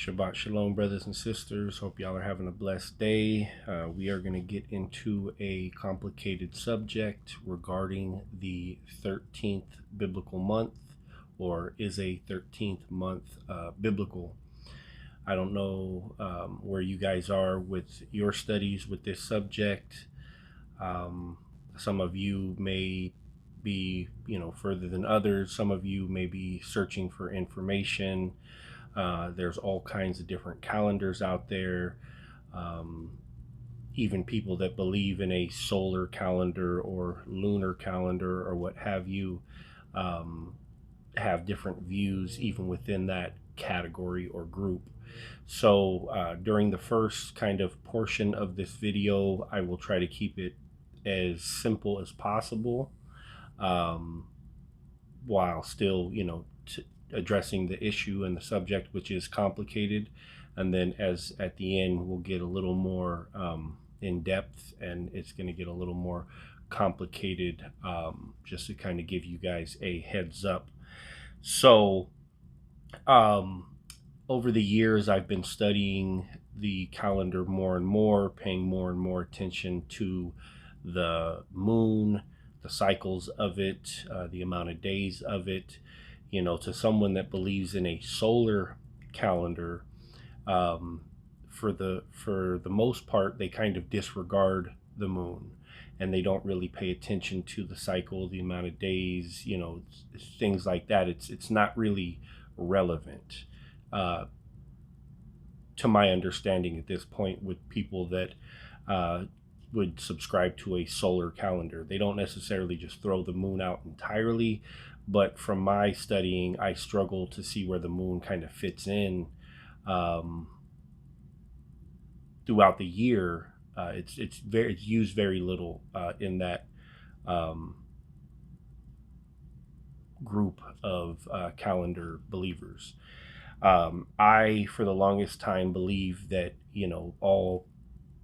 Shabbat Shalom, brothers and sisters. Hope y'all are having a blessed day. We are going to get into a complicated subject regarding the 13th biblical month, or is a 13th month biblical. I don't know where you guys are with your studies with this subject. Some of you may be, further than others. Some of you may be searching for information. There's all kinds of different calendars out there. Even people that believe in a solar calendar or lunar calendar or what have you have different views even within that category or group. So during the first kind of portion of this video, I will try to keep it as simple as possible, while still, addressing the issue and the subject, which is complicated. And then as at the end, we'll get a little more in depth, and it's going to get a little more complicated, just to kind of give you guys a heads up. So over the years, I've been studying the calendar more and more, paying more and more attention to the moon, the cycles of it, the amount of days of it. To someone that believes in a solar calendar, for the most part, they kind of disregard the moon, and they don't really pay attention to the cycle, the amount of days, things like that. It's not really relevant, to my understanding at this point, with people that would subscribe to a solar calendar. They don't necessarily just throw the moon out entirely, but from my studying, I struggle to see where the moon kind of fits in throughout the year. It's used very little in that group of calendar believers. I, for the longest time, believed that all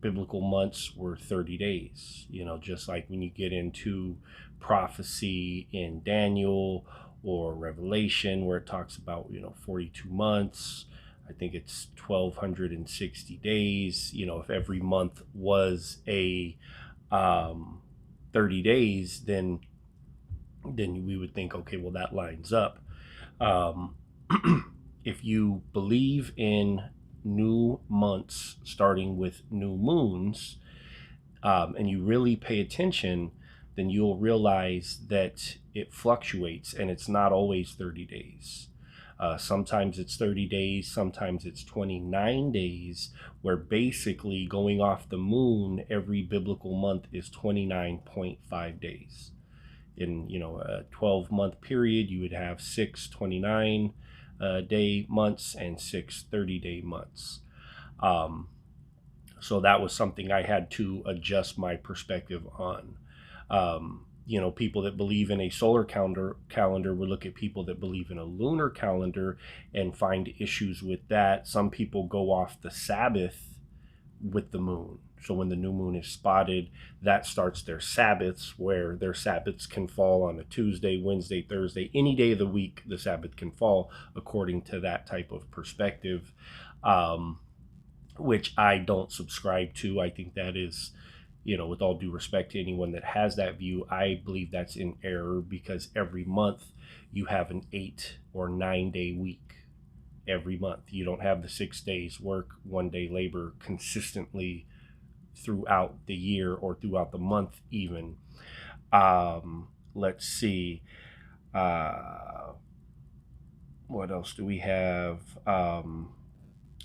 biblical months were 30 days. Just like when you get into prophecy in Daniel or Revelation, where it talks about 42 months. I think it's 1260 days. If every month was a 30 days, then we would think, okay, well, that lines up. If you believe in new months starting with new moons, and you really pay attention, then you'll realize that it fluctuates, and it's not always 30 days. Sometimes it's 30 days, sometimes it's 29 days, where basically going off the moon, every biblical month is 29.5 days. In a 12-month period, you would have 6 29 day months and 6 30-day months. So that was something I had to adjust my perspective on. People that believe in a solar calendar would look at people that believe in a lunar calendar and find issues with that. Some people go off the Sabbath with the moon. So when the new moon is spotted, that starts their Sabbaths, where their Sabbaths can fall on a Tuesday, Wednesday, Thursday, any day of the week the Sabbath can fall, according to that type of perspective, which I don't subscribe to. I think that is, with all due respect to anyone that has that view, I believe that's in error, because every month you have an 8 or 9 day week. Every month you don't have the 6 days work, 1 day labor consistently throughout the year or throughout the month even. Let's see, what else do we have?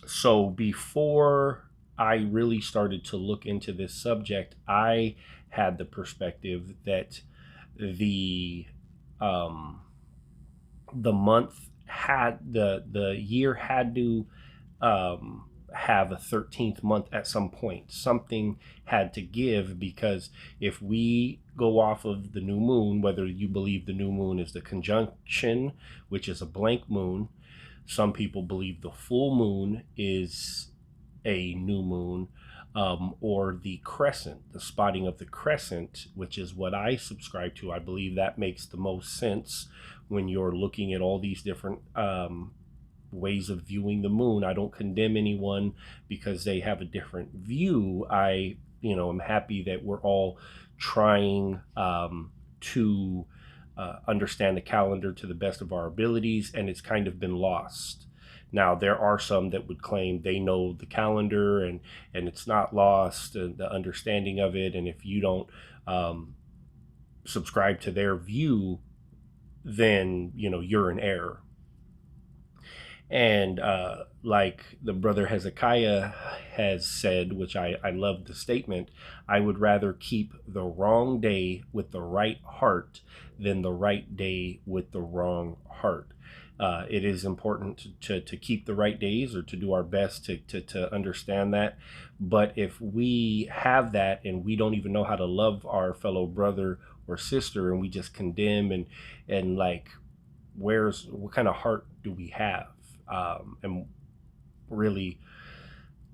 So before I really started to look into this subject, I had the perspective that the month had the year had to have a 13th month at some point. Something had to give, because if we go off of the new moon, whether you believe the new moon is the conjunction, which is a blank moon, some people believe the full moon is a new moon, or the crescent, the spotting of the crescent, which is what I subscribe to. I believe that makes the most sense when you're looking at all these different ways of viewing the moon. I don't condemn anyone because they have a different view. I, am happy that we're all trying to understand the calendar to the best of our abilities, and it's kind of been lost. Now, there are some that would claim they know the calendar and it's not lost, the understanding of it. And if you don't subscribe to their view, then, you're in error. And like the brother Hezekiah has said, which I love the statement, I would rather keep the wrong day with the right heart than the right day with the wrong heart. It is important to keep the right days, or to do our best to understand that. But if we have that and we don't even know how to love our fellow brother or sister, and we just condemn and like, what kind of heart do we have? And really,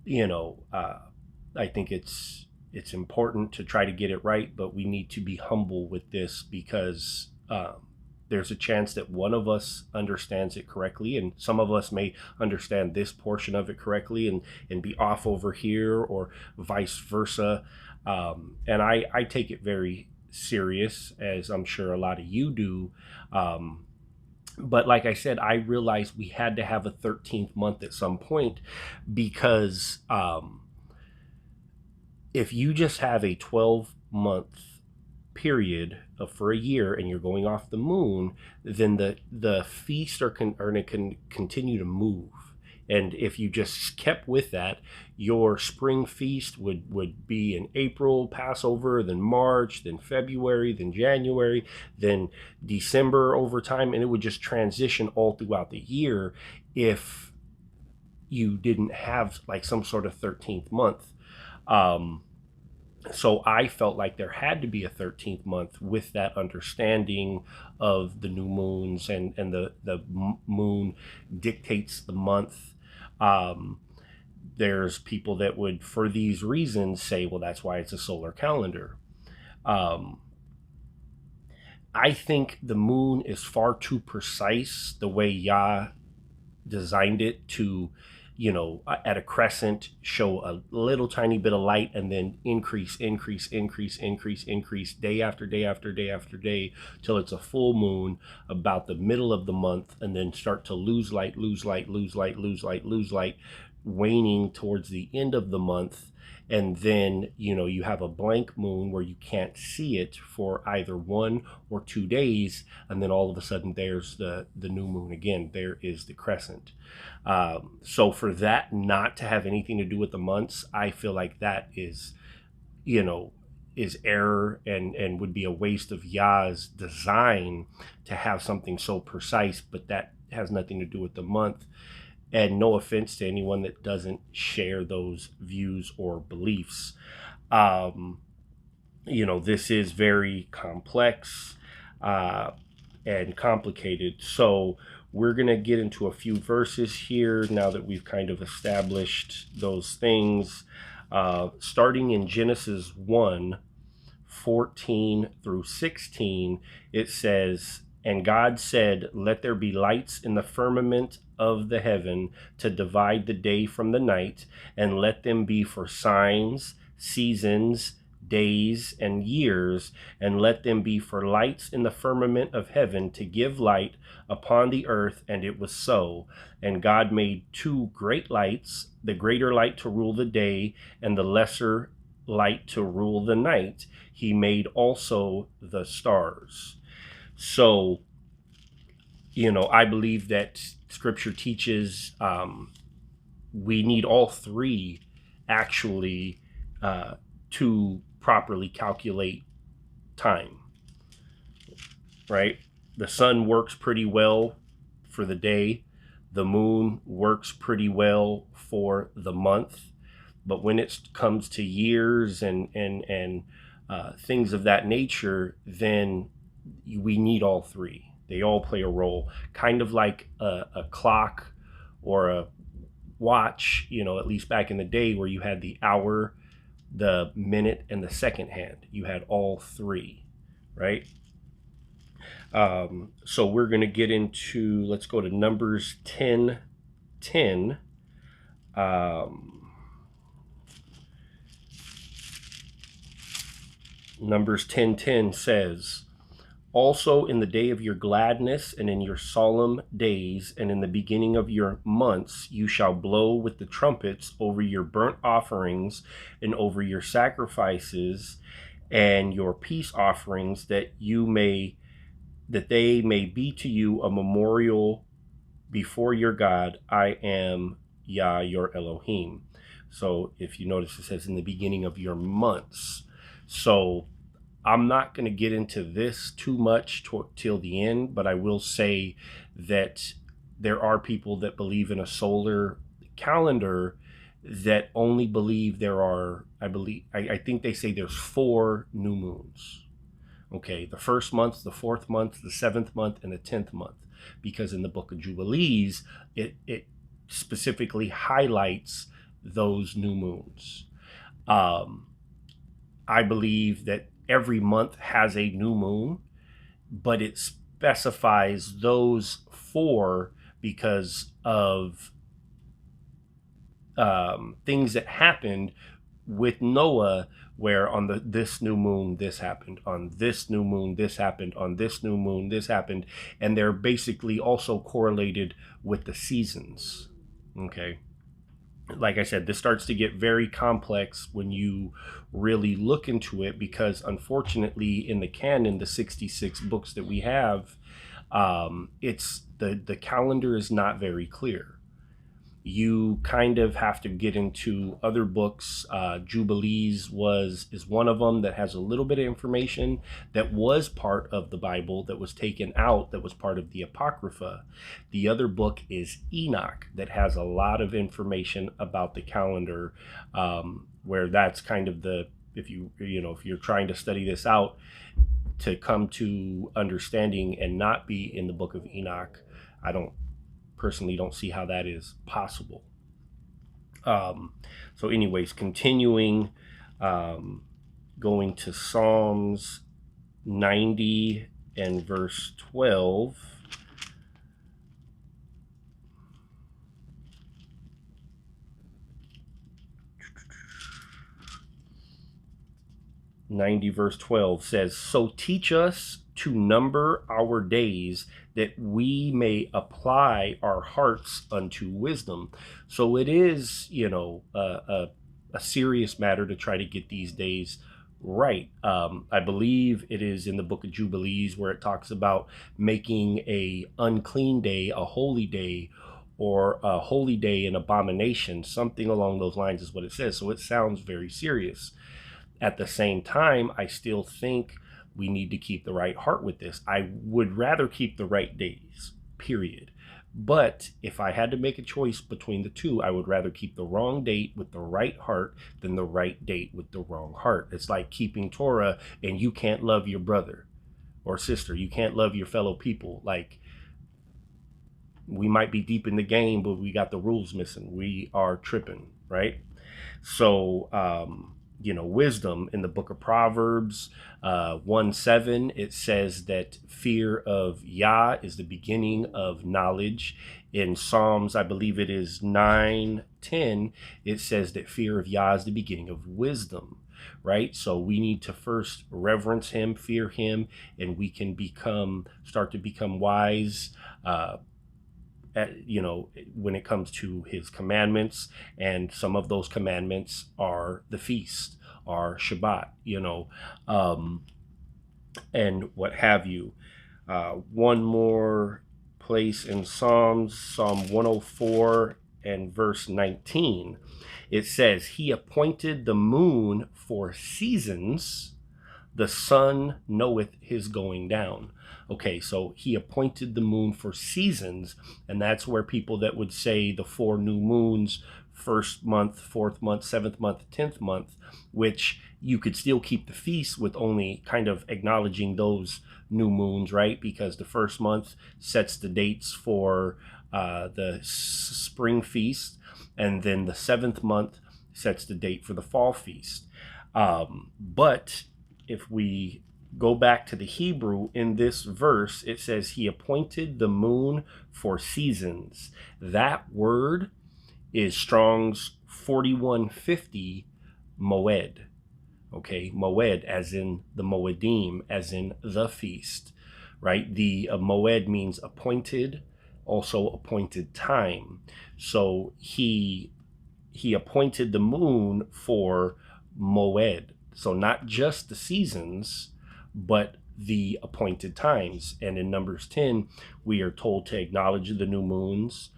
I think it's important to try to get it right, but we need to be humble with this, because there's a chance that one of us understands it correctly, and some of us may understand this portion of it correctly and be off over here, or vice versa. And I take it very serious, as I'm sure a lot of you do. But like I said, I realized we had to have a 13th month at some point, because if you just have a 12-month period for a year and you're going off the moon, then the feasts are going to continue to move. And if you just kept with that, your spring feast would be in April, Passover, then March, then February, then January, then December over time. And it would just transition all throughout the year if you didn't have like some sort of 13th month. So I felt like there had to be a 13th month, with that understanding of the new moons, and the moon dictates the month. There's people that would, for these reasons, say, well, that's why it's a solar calendar. I think the moon is far too precise the way Yah designed it to, at a crescent, show a little tiny bit of light and then increase day after day after day after day till it's a full moon about the middle of the month, and then start to lose light, waning towards the end of the month. And then, you have a blank moon where you can't see it for either 1 or 2 days. And then all of a sudden there's the new moon again. There is the crescent. So for that not to have anything to do with the months, I feel like that is error, and would be a waste of Yah's design to have something so precise, but that has nothing to do with the month. And no offense to anyone that doesn't share those views or beliefs. This is very complex and complicated. So we're going to get into a few verses here now that we've kind of established those things. Starting in Genesis 1:14 through 16, it says, "And God said, Let there be lights in the firmament of the heaven to divide the day from the night, and let them be for signs, seasons, days, and years, and let them be for lights in the firmament of heaven to give light upon the earth. And it was so. And God made 2 great lights, the greater light to rule the day, and the lesser light to rule the night. He made also the stars." So, I believe that Scripture teaches we need all three actually to properly calculate time, right? The sun works pretty well for the day. The moon works pretty well for the month. But when it comes to years and things of that nature, then we need all three. They all play a role, kind of like a clock or a watch, at least back in the day, where you had the hour, the minute, and the second hand. You had all three, right? So we're going to get into, let's go to Numbers 10, 10, Numbers 10:10 says, also in the day of your gladness and in your solemn days and in the beginning of your months, you shall blow with the trumpets over your burnt offerings and over your sacrifices and your peace offerings, that they may be to you a memorial before your God. I am Yah, your Elohim. So if you notice, it says in the beginning of your months. So I'm not going to get into this too much till the end, but I will say that there are people that believe in a solar calendar that only believe there are, I think they say there's 4 new moons. Okay, the first month, the 4th month, the 7th month, and the 10th month. Because in the book of Jubilees, it specifically highlights those new moons. I believe that every month has a new moon, but it specifies those 4 because of things that happened with Noah, where on this new moon this happened, on this new moon this happened, on this new moon this happened, and they're basically also correlated with the seasons. Okay, like I said, this starts to get very complex when you really look into it, because unfortunately in the canon, the 66 books that we have, it's the calendar is not very clear. You kind of have to get into other books. Jubilees is one of them that has a little bit of information that was part of the Bible that was taken out, that was part of the Apocrypha. The other book is Enoch, that has a lot of information about the calendar, where that's kind of if you're trying to study this out to come to understanding and not be in the book of Enoch, I personally don't see how that is possible. So anyways, continuing, going to Psalms 90 and verse 12. Verse 12 says, so teach us to number our days, that we may apply our hearts unto wisdom. So it is, a serious matter to try to get these days right. I believe it is in the book of Jubilees where it talks about making a unclean day a holy day, or a holy day an abomination. Something along those lines is what it says. So it sounds very serious. At the same time, I still think we need to keep the right heart with this. I would rather keep the right days, period. But if I had to make a choice between the two, I would rather keep the wrong date with the right heart than the right date with the wrong heart. It's like keeping Torah and you can't love your brother or sister. You can't love your fellow people. Like, we might be deep in the game, but we got the rules missing. We are tripping, right? So, wisdom in the book of Proverbs 1:7, it says that fear of Yah is the beginning of knowledge. In Psalms, I believe it is 9:10, it says that fear of Yah is the beginning of wisdom, right? So we need to first reverence him, fear him, and we can start to become wise, when it comes to his commandments. And some of those commandments are the feast, are Shabbat, and what have you. One more place in Psalms, Psalm 104 and verse 19, it says, he appointed the moon for seasons, the sun knoweth his going down. Okay, so he appointed the moon for seasons, and that's where people that would say the 4 new moons, 1st month, 4th month, 7th month, 10th month, which you could still keep the feast with only kind of acknowledging those new moons, right? Because the 1st month sets the dates for the spring feast, and then the 7th month sets the date for the fall feast. But if we go back to the Hebrew, in this verse, it says he appointed the moon for seasons. That word is Strong's 4150 moed. Okay, moed as in the moedim, as in the feast, right? The moed means appointed, also appointed time. So he appointed the moon for moed. So not just the seasons, but the appointed times. And in Numbers 10, we are told to acknowledge the new moons.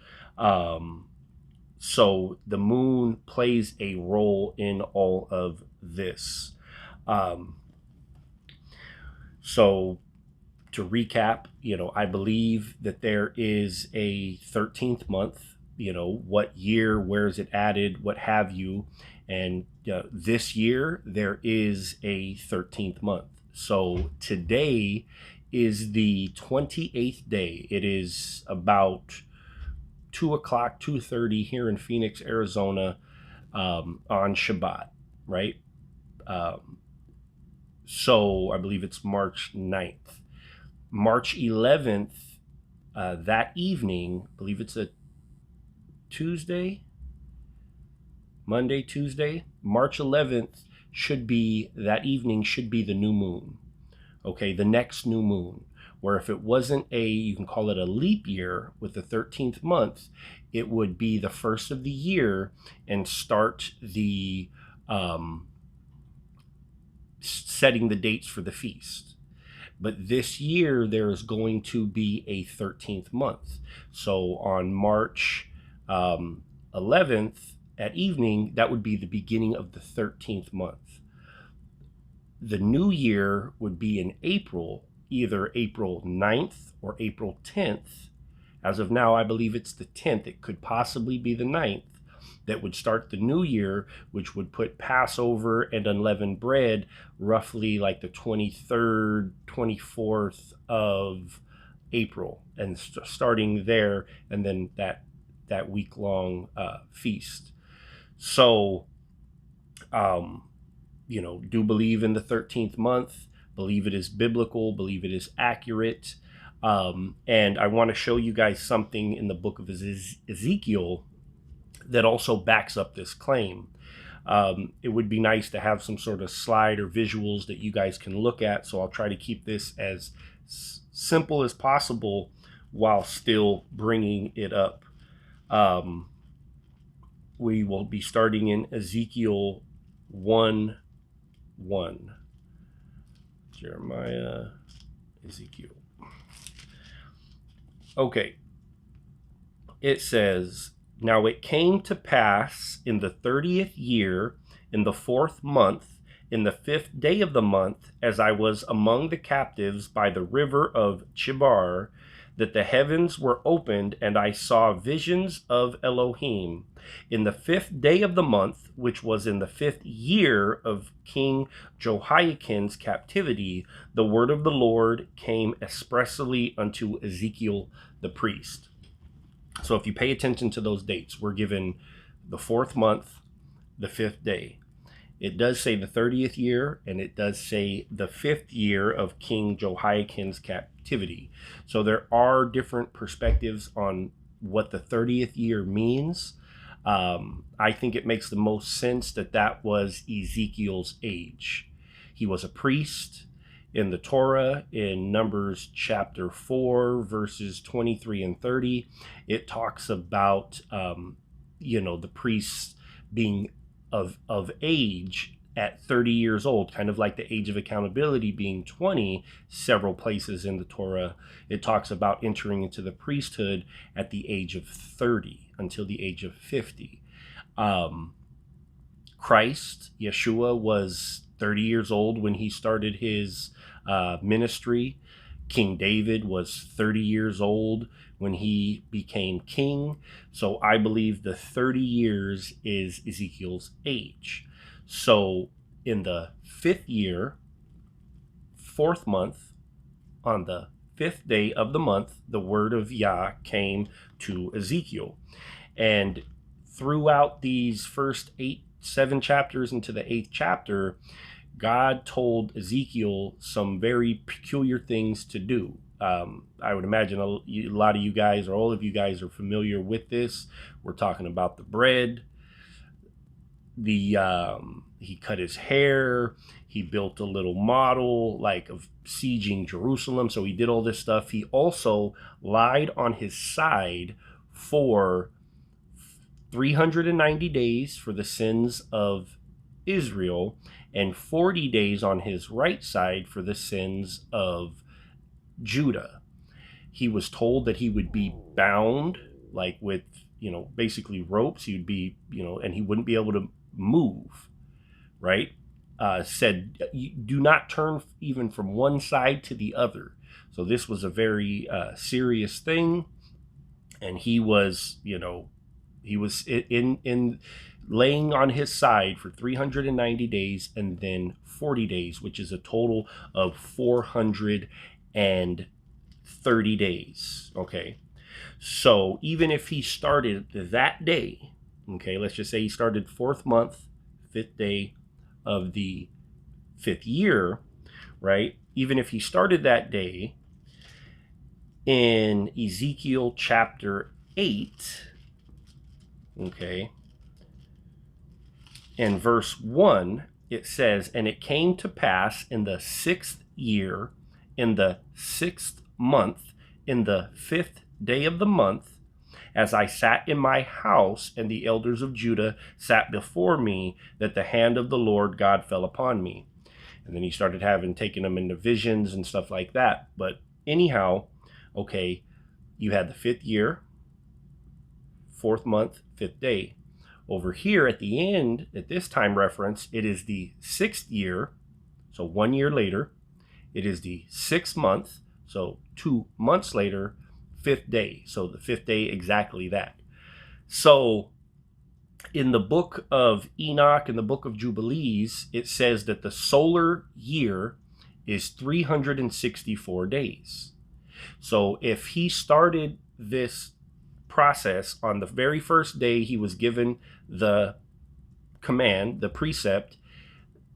So the moon plays a role in all of this. So to recap, I believe that there is a 13th month, what year, where is it added, what have you. And this year there is a 13th month. So today is the 28th day. It is about 2 o'clock, 2:30 here in Phoenix, Arizona, on Shabbat, right? So I believe it's March 9th. March 11th, that evening, I believe it's a Tuesday, Monday, Tuesday, March 11th that evening should be the new moon. Okay, the next new moon, where if it wasn't you can call it a leap year with the 13th month, it would be the first of the year and start the setting the dates for the feast. But this year there is going to be a 13th month. So on March 11th at evening, that would be the beginning of the 13th month. The new year would be in April, either April 9th or April 10th. As of now, I believe it's the 10th. It could possibly be the 9th. That would start the new year, which would put Passover and unleavened bread roughly like the 23rd, 24th of April, and starting there, and then that week-long feast. So, do believe in the 13th month, believe it is biblical, believe it is accurate. And I want to show you guys something in the book of Ezekiel that also backs up this claim. It would be nice to have some sort of slide or visuals that you guys can look at, so I'll try to keep this as simple as possible while still bringing it up. We will be starting in Ezekiel 1:1. Jeremiah, Ezekiel. Okay. It says, "Now it came to pass in the 30th year, in the 4th month, in the 5th day of the month, as I was among the captives by the river of Chebar, that the heavens were opened, and I saw visions of Elohim. In the 5th day of the month, which was in the 5th year of King Jehoiakim's captivity, the word of the Lord came expressly unto Ezekiel the priest." So if you pay attention to those dates, we're given the 4th month, the 5th day. It does say the 30th year, and it does say the 5th year of King Jehoiakim's captivity. So there are different perspectives on what the 30th year means. I think it makes the most sense that was Ezekiel's age. He was a priest. In the Torah, in Numbers chapter 4, verses 23 and 30, it talks about, the priests being of age at 30 years old, kind of like the age of accountability being 20. Several places in the Torah, it talks about entering into the priesthood at the age of 30 until the age of 50. Christ, Yeshua, was 30 years old when he started his ministry. King David was 30 years old when he became king. So I believe the 30 years is Ezekiel's age. So in the 5th year, 4th month, on the 5th day of the month, the word of Yah came to Ezekiel. And throughout these first 7 chapters into the 8th chapter, God told Ezekiel some very peculiar things to do. I would imagine a lot of you guys, or all of you guys, are familiar with this. We're talking about the bread. He cut his hair. He built a little model like of sieging Jerusalem. So he did all this stuff. He also lied on his side for 390 days for the sins of Israel, and 40 days on his right side for the sins of Judah. He was told that he would be bound, like with, basically ropes. He would be, and he wouldn't be able to move, right? Said, do not turn even from one side to the other. So this was a very serious thing. And he was, he was in laying on his side for 390 days and then 40 days, which is a total of 430 days. Okay. So even if he started that day, okay, let's just say he started 4th month, 5th day of the 5th year, right? Even if he started that day, in Ezekiel chapter 8, okay, in verse 1, it says, "And it came to pass in the 6th year, in the 6th month, in the 5th day of the month, as I sat in my house, and the elders of Judah sat before me, that the hand of the Lord God fell upon me." And then he started taking them into visions and stuff like that. But anyhow, okay, you had the 5th year, 4th month, 5th day. Over here at the end, at this time reference, it is the 6th year, so 1 year later. It is the 6th month, so 2 months later, 5th day. So the 5th day, exactly that. So in the book of Enoch, in the book of Jubilees, it says that the solar year is 364 days. So if he started this process on the very first day he was given the command, the precept,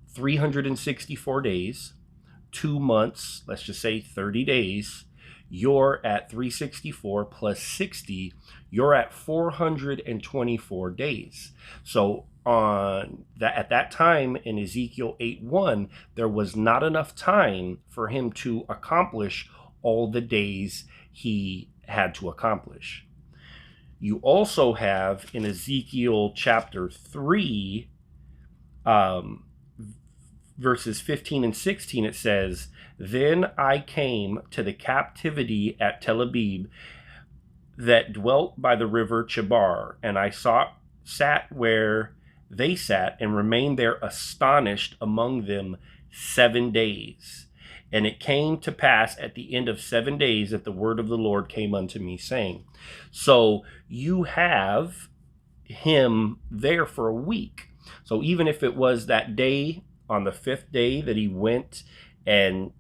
364 days, 2 months, let's just say 30 days, you're at 364 plus 60, you're at 424 days. So at that time in Ezekiel 8:1, there was not enough time for him to accomplish all the days he had to accomplish. You also have in Ezekiel chapter 3, verses 15 and 16, it says, "Then I came to the captivity at Tel Abib that dwelt by the river Chebar, and I sat where they sat and remained there astonished among them 7 days. And it came to pass at the end of 7 days that the word of the Lord came unto me, saying." So you have him there for a week. So even if it was that day, on the 5th day, that he went and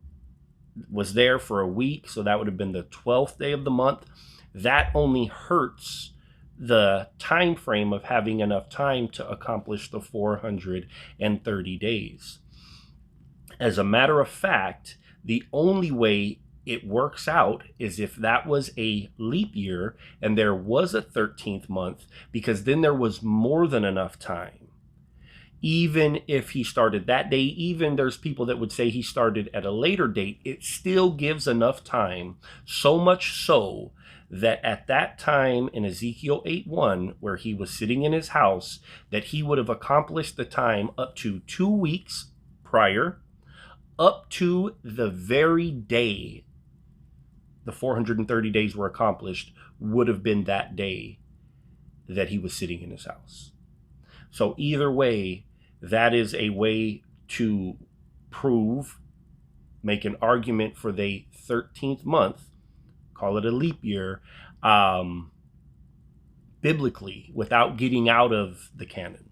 was there for a week, so that would have been the 12th day of the month, that only hurts the time frame of having enough time to accomplish the 430 days. As a matter of fact, the only way it works out is if that was a leap year and there was a 13th month, because then there was more than enough time. Even if he started that day, even there's people that would say he started at a later date, it still gives enough time, so much so that at that time in Ezekiel 8:1, where he was sitting in his house, that he would have accomplished the time up to 2 weeks prior, up to the very day the 430 days were accomplished, would have been that day that he was sitting in his house. So either way, that is a way to prove, make an argument for the 13th month, call it a leap year, biblically, without getting out of the canon.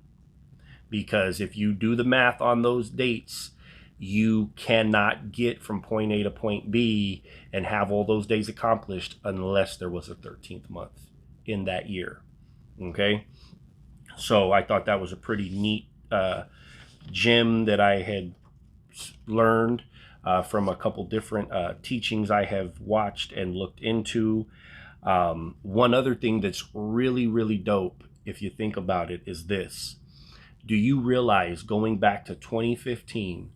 Because if you do the math on those dates, you cannot get from point A to point B and have all those days accomplished unless there was a 13th month in that year. Okay? So I thought that was a pretty neat gem that I had learned from a couple different teachings I have watched and looked into. One other thing that's really, really dope, if you think about it, is this. Do you realize, going back to 2015,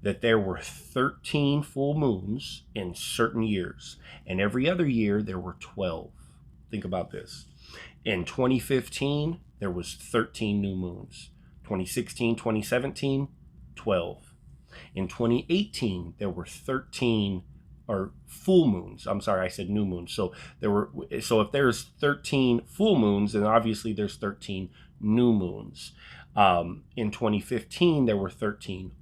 that there were 13 full moons in certain years, and every other year there were 12? Think about this. In 2015, there was 13 new moons. 2016, 2017, 12. In 2018, there were 13 or full moons. I'm sorry, I said new moons. So if there's 13 full moons, then obviously there's 13 new moons. In 2015, there were 13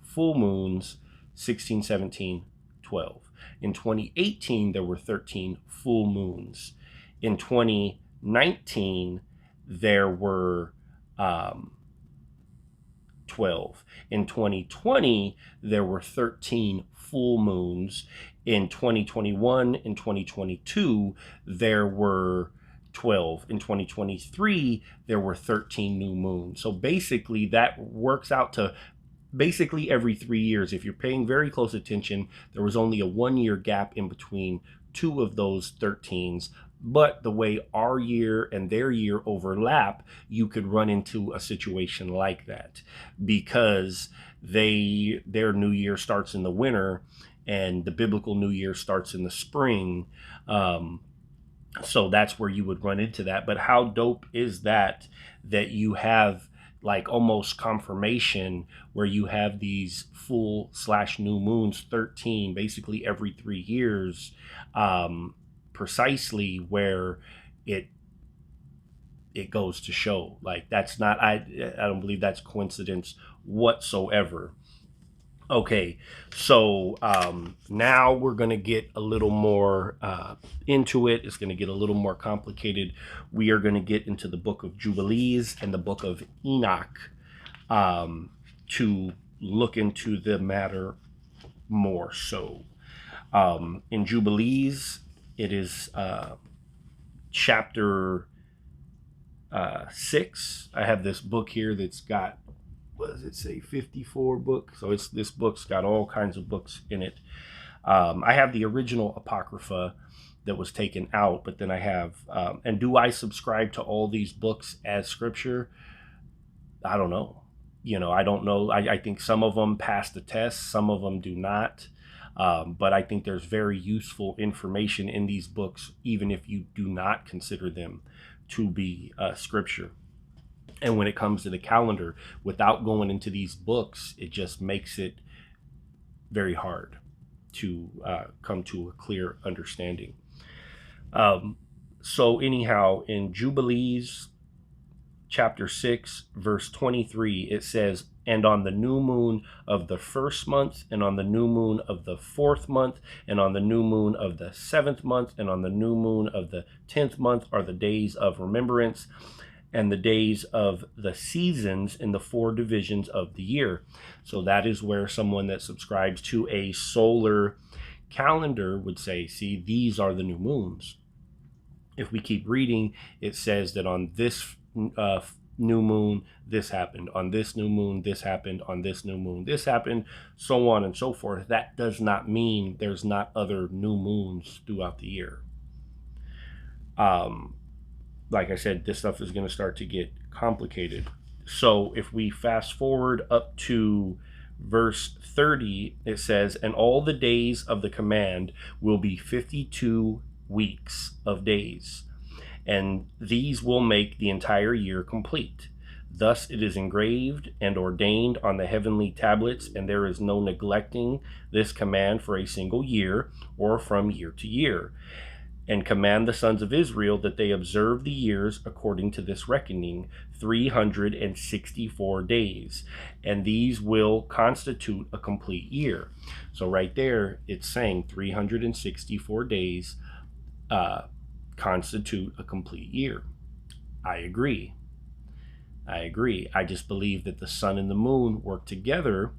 full moons, 16, 17, 12. In 2018, there were 13 full moons. In 2019, there were 12. In 2020, there were 13 full moons. In 2021 and 2022, there were 12. In 2023, there were 13 new moons. So basically, that works out to basically every 3 years. If you're paying very close attention, there was only a 1 year gap in between two of those 13s. But the way our year and their year overlap, you could run into a situation like that, because their new year starts in the winter and the biblical new year starts in the spring. So that's where you would run into that. But how dope is that you have like almost confirmation where you have these full/new moons, 13 basically every 3 years, precisely where it goes to show, like, that's not, I don't believe that's coincidence whatsoever. Okay, so now we're going to get a little more into it. It's going to get a little more complicated. We are going to get into the book of Jubilees and the book of Enoch to look into the matter more so. In Jubilees, it is chapter 6. I have this book here that's got, what does it say, 54 books. So this book's got all kinds of books in it. I have the original Apocrypha that was taken out, but then I have, and do I subscribe to all these books as scripture? I don't know. I don't know. I think some of them pass the test, some of them do not. But I think there's very useful information in these books, even if you do not consider them to be scripture. And when it comes to the calendar, without going into these books, it just makes it very hard to come to a clear understanding. So anyhow, in Jubilees chapter 6, verse 23, it says, "And on the new moon of the first month, and on the new moon of the fourth month, and on the new moon of the seventh month, and on the new moon of the 10th month are the days of remembrance, and the days of the seasons in the 4 divisions of the year." So that is where someone that subscribes to a solar calendar would say, see, these are the new moons. If we keep reading, it says that on this new moon, this happened. On this new moon, this happened. On this new moon, this happened, so on and so forth. That does not mean there's not other new moons throughout the year. Like I said, this stuff is going to start to get complicated. So if we fast forward up to verse 30, it says, "And all the days of the command will be 52 weeks of days, and these will make the entire year complete. Thus it is engraved and ordained on the heavenly tablets, and there is no neglecting this command for a single year or from year to year. And command the sons of Israel that they observe the years according to this reckoning, 364 days, and these will constitute a complete year." So right there, it's saying 364 days constitute a complete year. I agree. I just believe that the sun and the moon work together.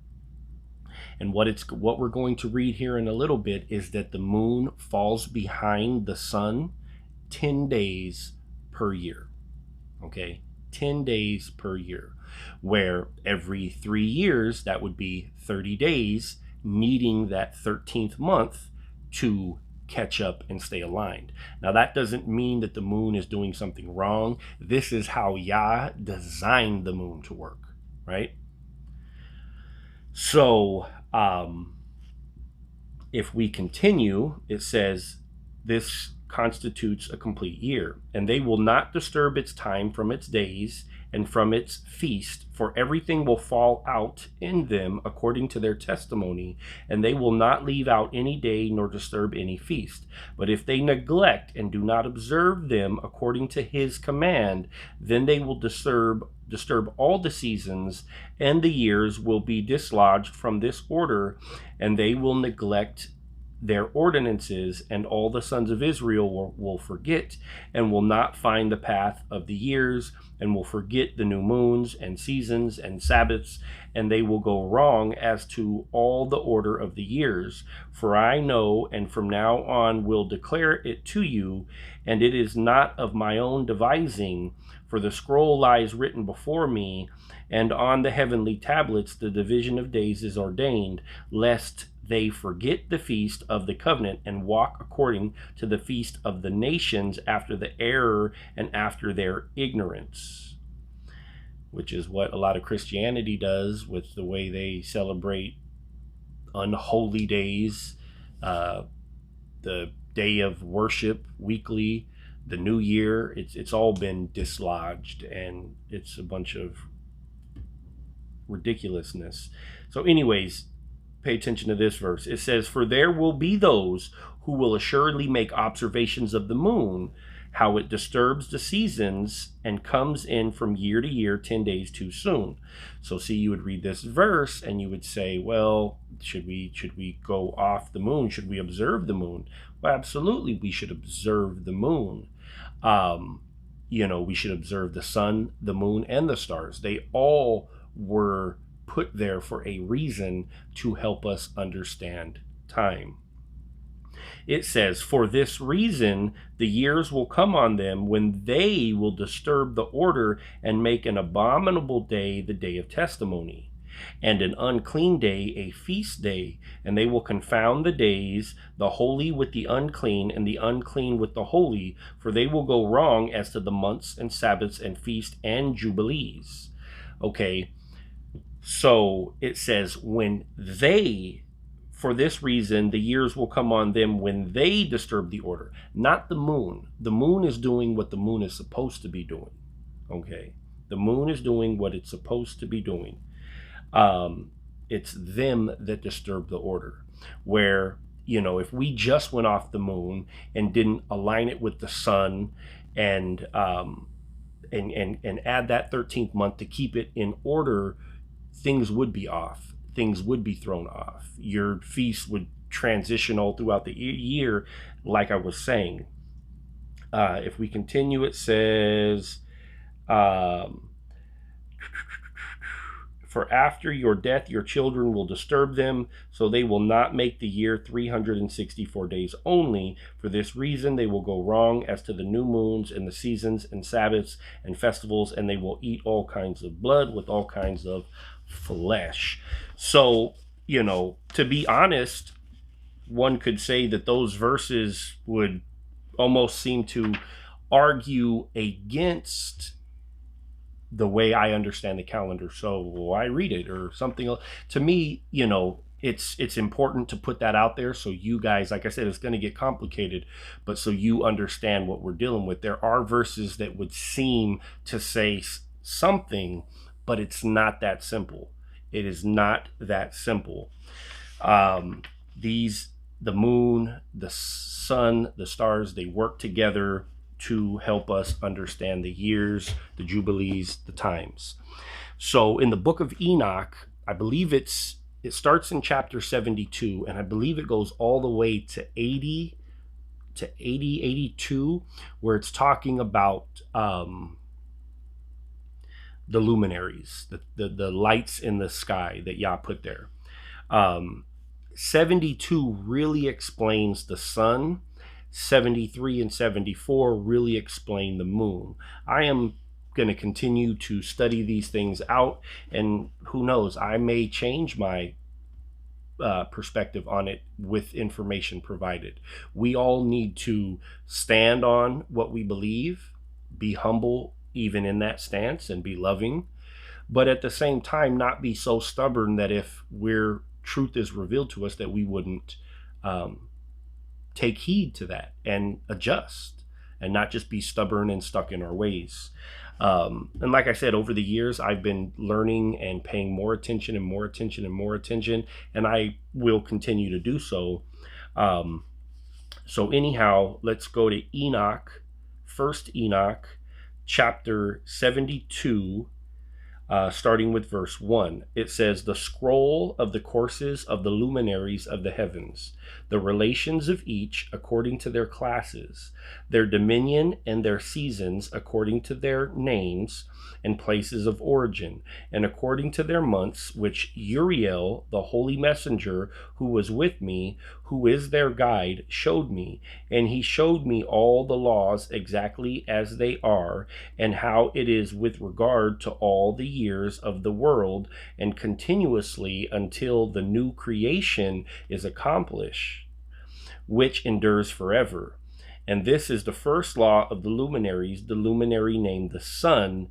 And what we're going to read here in a little bit is that the moon falls behind the sun 10 days per year. Okay, 10 days per year. where every 3 years, that would be 30 days, needing that 13th month to catch up and stay aligned. Now, that doesn't mean that the moon is doing something wrong. This is how Yah designed the moon to work, right? So, if we continue, it says, this constitutes a complete year, and they will not disturb its time from its days and from its feast, for everything will fall out in them according to their testimony, and they will not leave out any day nor disturb any feast. But if they neglect and do not observe them according to his command, then they will disturb all the seasons, and the years will be dislodged from this order, and they will neglect their ordinances, and all the sons of Israel will forget and will not find the path of the years, and will forget the new moons and seasons and Sabbaths, and they will go wrong as to all the order of the years. For I know, and from now on will declare it to you, and it is not of my own devising, for the scroll lies written before me, and on the heavenly tablets the division of days is ordained, lest they forget the feast of the covenant and walk according to the feast of the nations after the error and after their ignorance, which is what a lot of Christianity does with the way they celebrate unholy days, the day of worship weekly, the new year. It's all been dislodged, and it's a bunch of ridiculousness. So anyways, pay attention to this verse. It says, for there will be those who will assuredly make observations of the moon, how it disturbs the seasons and comes in from year to year 10 days too soon. So see, you would read this verse and you would say, well, should we go off the moon? Should we observe the moon? Well, absolutely, we should observe the moon. We should observe the sun, the moon, and the stars. They all were put there for a reason, to help us understand time. It says, for this reason, the years will come on them when they will disturb the order and make an abominable day the day of testimony, and an unclean day a feast day, and they will confound the days, the holy with the unclean, and the unclean with the holy, for they will go wrong as to the months and Sabbaths and feasts and jubilees. Okay, so it says, for this reason, the years will come on them when they disturb the order, not the moon. The moon is doing what the moon is supposed to be doing. Okay, the moon is doing what it's supposed to be doing. It's them that disturb the order, where, if we just went off the moon and didn't align it with the sun and add that 13th month to keep it in order, things would be off. Things would be thrown off. Your feast would transition all throughout the year, like I was saying. If we continue, it says, for after your death your children will disturb them, so they will not make the year 364 days only. For this reason they will go wrong as to the new moons and the seasons and Sabbaths and festivals, and they will eat all kinds of blood with all kinds of flesh. So, to be honest, one could say that those verses would almost seem to argue against the way I understand the calendar. So I read it or something else. To me, it's important to put that out there so you guys, like I said, it's going to get complicated, but so you understand what we're dealing with. There are verses that would seem to say something, but it's not that simple. It is not that simple. The moon, the sun, the stars, they work together to help us understand the years, the jubilees, the times. So in the book of Enoch, I believe it starts in chapter 72, and I believe it goes all the way to 82, where it's talking about the luminaries, the lights in the sky that Yah put there. 72 really explains the sun. 73 and 74 really explain the moon. I am going to continue to study these things out, and who knows, I may change my perspective on it with information provided. We all need to stand on what we believe, be humble even in that stance, and be loving, but at the same time not be so stubborn that if truth is revealed to us that we wouldn't take heed to that and adjust, and not just be stubborn and stuck in our ways. And like I said, over the years, I've been learning and paying more attention and more attention and more attention, and I will continue to do so. So anyhow, let's go to Enoch, First Enoch, chapter 72, starting with verse 1. It says, "The scroll of the courses of the luminaries of the heavens, the relations of each according to their classes, their dominion and their seasons according to their names and places of origin, and according to their months, which Uriel, the holy messenger, who was with me, who is their guide, showed me. And he showed me all the laws exactly as they are, and how it is with regard to all the years of the world, and continuously until the new creation is accomplished, which endures forever. And this is the first law of the luminaries. The luminary named the sun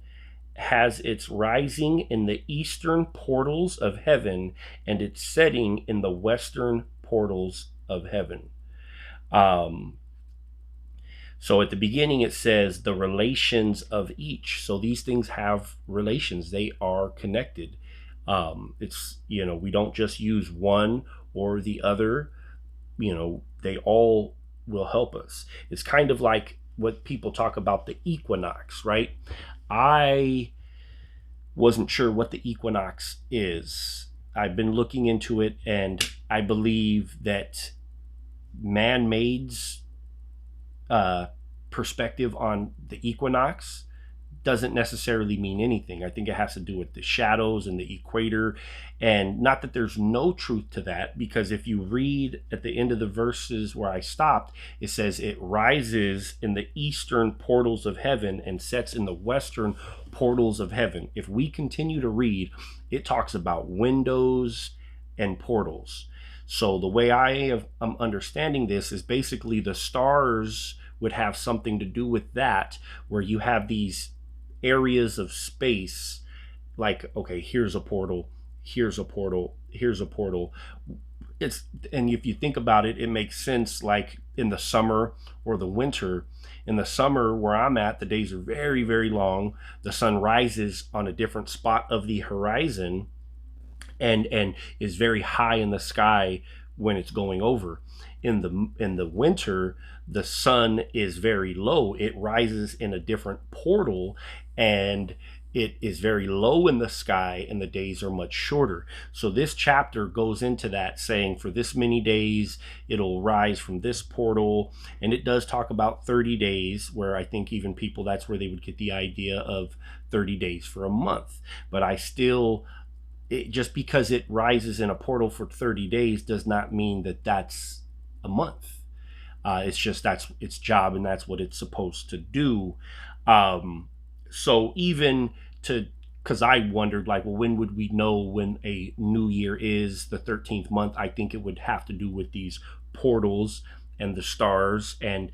has its rising in the eastern portals of heaven, and its setting in the western portals of heaven." So at the beginning it says the relations of each. So these things have relations. They are connected. It's, we don't just use one or the other. They all will help us. It's kind of like what people talk about the equinox, right? I wasn't sure what the equinox is. I've been looking into it, and I believe that man-made's perspective on the equinox doesn't necessarily mean anything. I think it has to do with the shadows and the equator, and not that there's no truth to that, because if you read at the end of the verses where I stopped, it says it rises in the eastern portals of heaven and sets in the western portals of heaven. If we continue to read, it talks about windows and portals. So the way I'm understanding this is basically the stars would have something to do with that, where you have these areas of space, like, okay, here's a portal, here's a portal, here's a portal. And if you think about it, it makes sense, like in the summer or the winter. In the summer where I'm at, the days are very, very long. The sun rises on a different spot of the horizon and is very high in the sky when it's going over. In the winter, the sun is very low. It rises in a different portal, and it is very low in the sky, and the days are much shorter. So this chapter goes into that, saying for this many days it'll rise from this portal, and it does talk about 30 days, where I think even people, that's where they would get the idea of 30 days for a month. But just because it rises in a portal for 30 days does not mean that that's a month. It's just that's its job, and that's what it's supposed to do. So even because I wondered, like, well, when would we know when a new year is the 13th month? I think it would have to do with these portals and the stars, and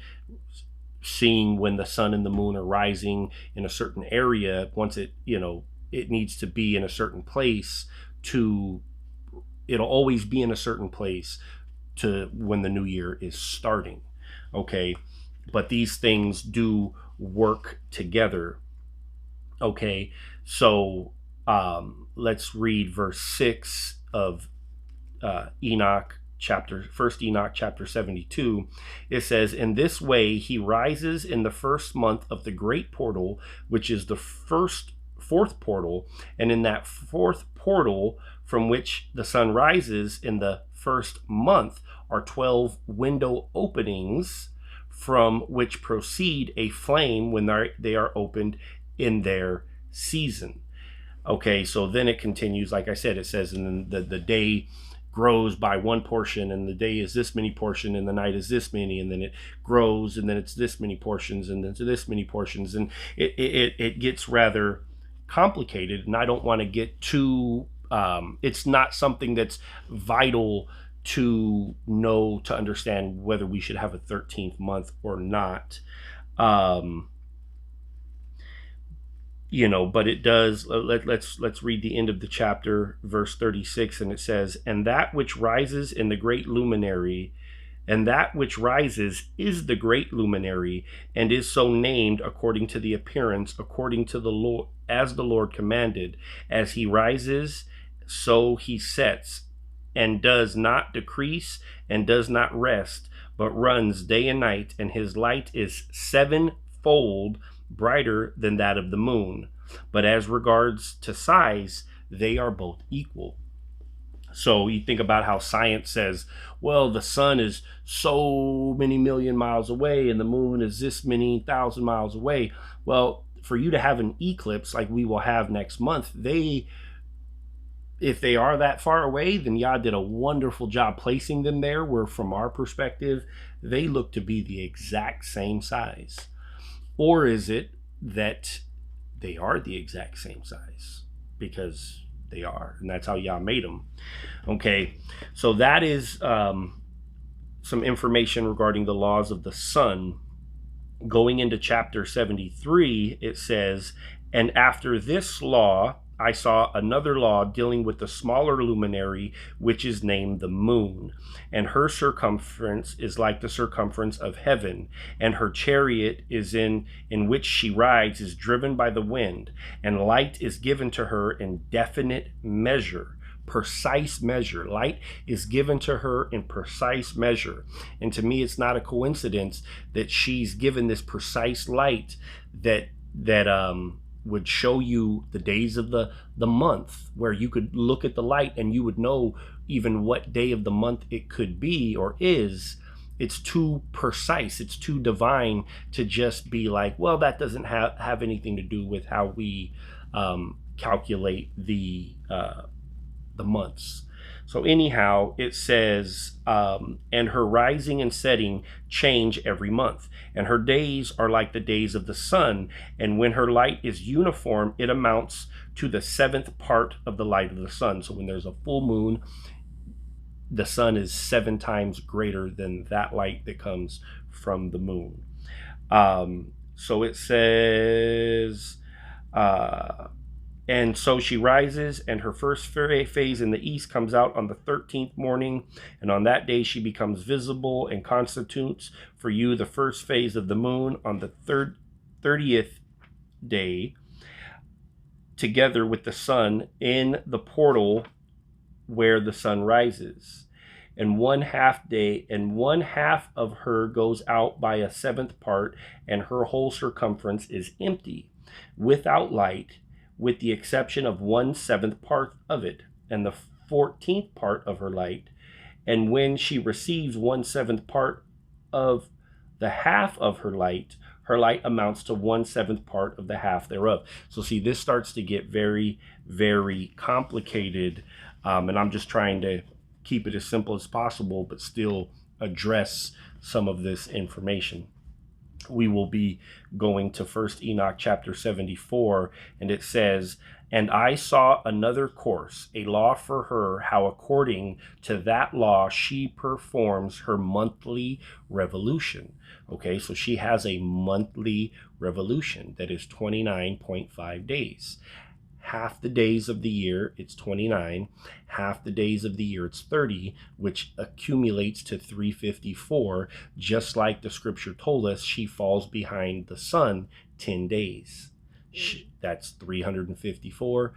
seeing when the sun and the moon are rising in a certain area. Once it needs to be in a certain place it'll always be in a certain place to when the new year is starting. Okay. But these things do work together. Okay. So, let's read verse 6 of, First Enoch chapter 72. It says, "In this way he rises in the first month of the great portal, which is the fourth portal, and in that fourth portal from which the sun rises in the first month are 12 window openings, from which proceed a flame when they are opened in their season." Okay, so then it continues, like I said, it says, "And the day grows by one portion, and the day is this many portion, and the night is this many, and then it grows, and then it's this many portions, and then to this many portions, and it gets rather complicated. And I don't want to get too. It's not something that's vital to know, to understand whether we should have a 13th month or not. But it does. Let's read the end of the chapter, verse 36, and it says, and that which rises in the great luminary, and that which rises is the great luminary, and is so named according to the appearance, according to the Lord, as the Lord commanded. As he rises, so he sets, and does not decrease, and does not rest, but runs day and night, and his light is sevenfold brighter than that of the moon. But as regards to size, they are both equal. So you think about how science says, well, the sun is so many million miles away and the moon is this many thousand miles away. Well, for you to have an eclipse like we will have next month, if they are that far away, then Yah did a wonderful job placing them there, where from our perspective, they look to be the exact same size. Or is it that they are the exact same size? Because they are, and that's how Yah made them. Okay, so that is some information regarding the laws of the sun. Going into chapter 73, it says, and after this law, I saw another law dealing with the smaller luminary, which is named the moon, and her circumference is like the circumference of heaven, and her chariot is in which she rides is driven by the wind, and light is given to her in definite measure. Precise measure. Light is given to her in precise measure. And to me, it's not a coincidence that she's given this precise light that would show you the days of the month, where you could look at the light and you would know even what day of the month it could be or is. It's too precise, it's too divine to just be like, well, that doesn't have anything to do with how we calculate the months. So anyhow, it says, and her rising and setting change every month, and her days are like the days of the sun, and when her light is uniform, it amounts to the 7th part of the light of the sun. So when there's a full moon, the sun is 7 times greater than that light that comes from the moon. So it says, and so she rises, and her first phase in the east comes out on the 13th morning, and on that day she becomes visible and constitutes for you the first phase of the moon on the 30th day, together with the sun in the portal where the sun rises. And 1/2 day, and 1/2 of her goes out by a 7th part, and her whole circumference is empty, without light, with the exception of 1/7 part of it, and the 14th part of her light. And when she receives 1/7 part of the half of her light amounts to 1/7 part of the half thereof. So see, this starts to get very, very complicated, and I'm just trying to keep it as simple as possible, but still address some of this information. We will be going to 1 Enoch chapter 74, and it says, and I saw another course, a law for her, how according to that law she performs her monthly revolution. Okay, so she has a monthly revolution that is 29.5 days. Half the days of the year, it's 29. Half the days of the year, it's 30, which accumulates to 354. Just like the scripture told us, she falls behind the sun 10 days. That's 354.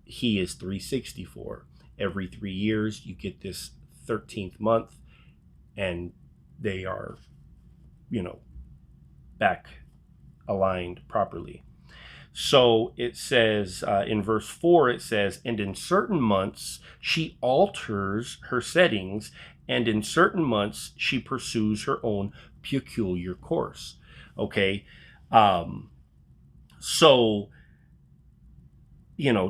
He is 364. Every 3 years, you get this 13th month, and they are, back aligned properly. So it says in verse 4, it says, and in certain months she alters her settings, and in certain months she pursues her own peculiar course. Okay, so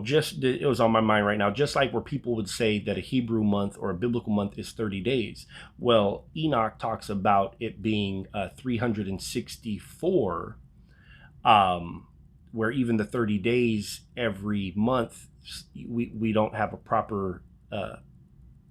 just it was on my mind right now, just like where people would say that a Hebrew month or a biblical month is 30 days. Well, Enoch talks about it being 364, where even the 30 days every month, we don't have a proper,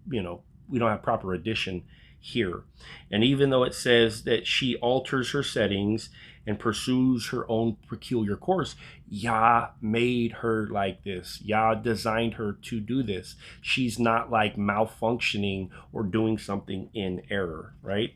we don't have proper addition here. And even though it says that she alters her settings and pursues her own peculiar course, Yah made her like this. Yah designed her to do this. She's not like malfunctioning or doing something in error, right?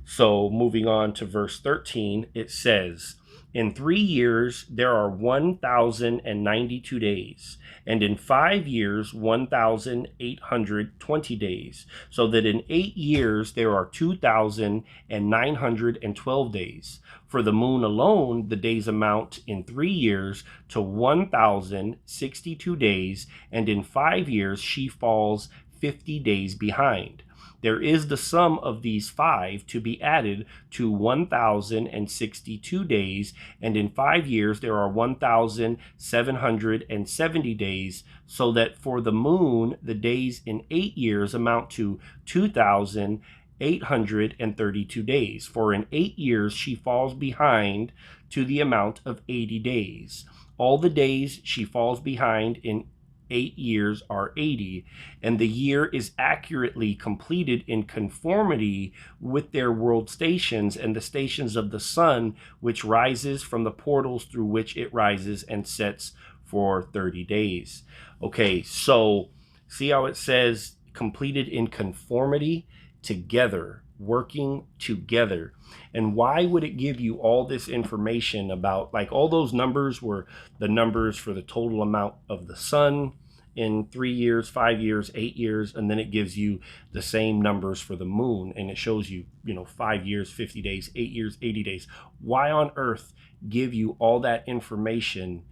So moving on to verse 13, it says, in 3 years there are 1,092 days, and in 5 years 1,820 days, so that in 8 years there are 2,912 days. For the moon alone, the days amount in 3 years to 1,062 days, and in 5 years she falls 50 days behind. There is the sum of these 5 to be added to 1,062 days, and in 5 years there are 1,770 days, so that for the moon the days in 8 years amount to 2,832 days. For in 8 years she falls behind to the amount of 80 days. All the days she falls behind in 8 years are 80, and the year is accurately completed in conformity with their world stations and the stations of the sun, which rises from the portals through which it rises and sets for 30 days. Okay, so see how it says completed in conformity, together, working together. And why would it give you all this information about, like, all those numbers were the numbers for the total amount of the sun in 3 years, 5 years, 8 years, and then it gives you the same numbers for the moon, and it shows you, 5 years, 50 days, 8 years, 80 days. Why on earth give you all that information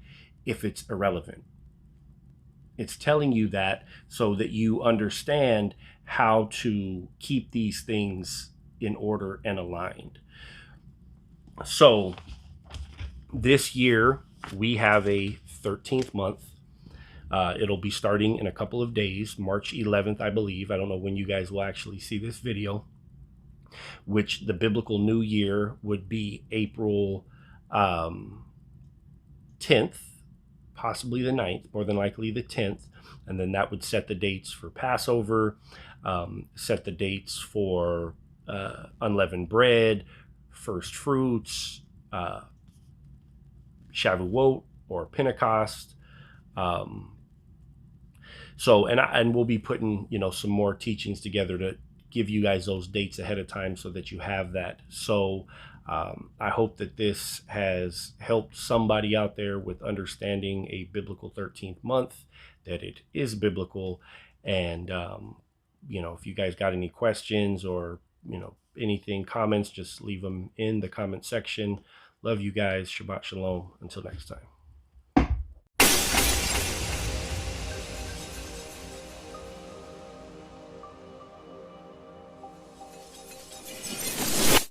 if it's irrelevant? It's telling you that so that you understand how to keep these things in order and aligned. So this year we have a 13th month. It'll be starting in a couple of days, March 11th, I believe. I don't know when you guys will actually see this video, which the biblical new year would be April 10th, possibly the 9th, more than likely the 10th. And then that would set the dates for Passover, set the dates for unleavened bread, first fruits, Shavuot or Pentecost. And we'll be putting, some more teachings together to give you guys those dates ahead of time so that you have that. So I hope that this has helped somebody out there with understanding a biblical 13th month, that it is biblical. And, if you guys got any questions or, anything, comments, just leave them in the comment section. Love you guys. Shabbat shalom. Until next time.